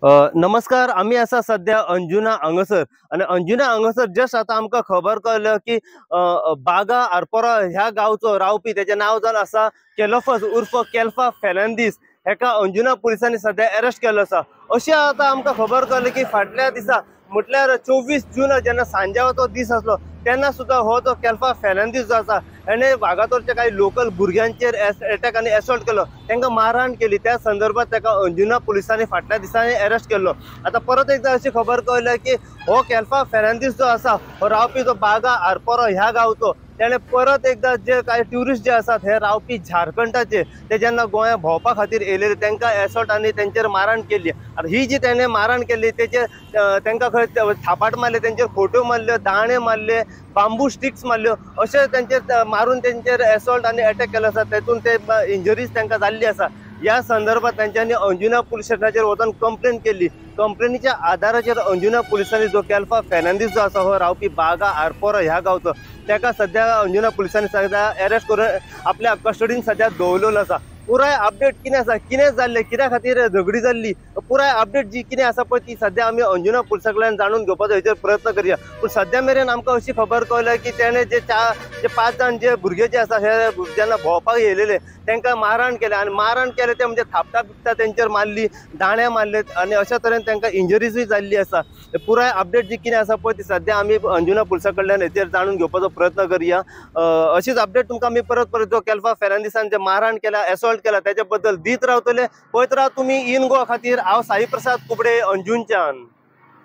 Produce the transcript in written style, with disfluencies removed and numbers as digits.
नमस्कार. आम्ही असा सध्या अंजुना हांगासर आणि अंजुना हांगासर जस्ट आता आमकां खबर कळलं की बागा आरपोरा ह्या गांवचो रावपी त्याचे नाव जावन आसा केलोफस उर्फ केल्फा फेर्नांदीस. हेका अंजुना पुलिसांनी सध्या अरेस्ट केलो आसा. अशी आता आमकां खबर कळली की फाटल्या दिसा म्हटल्यार 24 जून जेन्ना सांजाव तो दीस आसलो तेन्ना सुद्धा हो तो केल्फा फेर्नांदीस जो आसा हेणे वागातोरच्या काही लोकल भुरग्यांचेर अटॅक आनी असॉल्ट केलो, तांकां मारहाण केली. त्या संदर्भात ताका अंजुना पुलिसांनी फाटल्या दिसांनी अरेस्ट केलो. आता परत एकदा अशी खबर कळली की हो केल्फा फेर्नांदीस जो आसा हो रावपी जो बागा आरपोरा ह्या गांवचो, त्याने परत एकदा जे काही ट्युरिस्ट जे आसात हे रावपी झारखंडाचे ते जेन्ना गोंया भोंवपा खातीर येयलेले तांकां एसॉल्ट आनी तेंचेर मारहाण केली. आनी ही जी त्याने मारहाण केली तेचे तांकां खंय थापाट मारले, तेंचेर फोटो मारल्यो, दाणे मारले, बांबू स्टिक्स मारल्यो, अशें तेंचेर मारून तेंचेर एसॉल्ट आनी अटॅक केलो आसा. तेतून ते इंजरीज तांकां जाल्ली आसा. या संदर्भात त्यांच्यानी अंजुना पुलिस स्टेशनाचेर वचून कंप्लेंट केली. कंप्लेनीच्या आधाराचेर अंजुना पुलिसांनी जो केल्फा फेर्नांदीस जो आसा हो रावपी बागा आरपोरा ह्या गांवचो ताका सध्या अंजुना पुलिसांनी सध्या अरेस्ट करून आपल्या कस्टडीन सध्या दवरलेलो आसा. पुराय अपडेट कितें आसा, कितें जाल्लें, कित्या खातीर झगडी जाल्ली, पुराय अपडेट जी कितें आसा पळय ती सध्या आमी अंजुना पुलिसा कडल्यान जाणून घेवपाचो हेचेर प्रयत्न करया. पूण सध्या मेरेन आमकां अशी खबर कळल्या की तेणे जे 5 जाण जे भुरगे जे आसा हे जेन्ना भोंवपाक येयलेले तांकां मारहाण केलें आनी मारहाण केलें ते म्हणजे थापटा बिपटा तेंचेर मारली, दाणे मारलेत आनी अशा तरेन तांकां इंजरीजूय जाल्ली आसा. पुराय अपडेट जी कितें आसा पळय ती सध्या आमी अंजुना पुलिसा कडल्यान हेचेर जाणून घेवपाचो प्रयत्न करया. अशीच अपडेट तुमकां आमी परत जो केल्फा फेर्नांदीसान जे मारहाण केला, एसॉल्ट केला त्याच्या बद्दल दीत रावतले. पळयत राव तुम्ही इन गोवा खातीर. हांव साई प्रसाद कुबडे, अंजुनच्यान.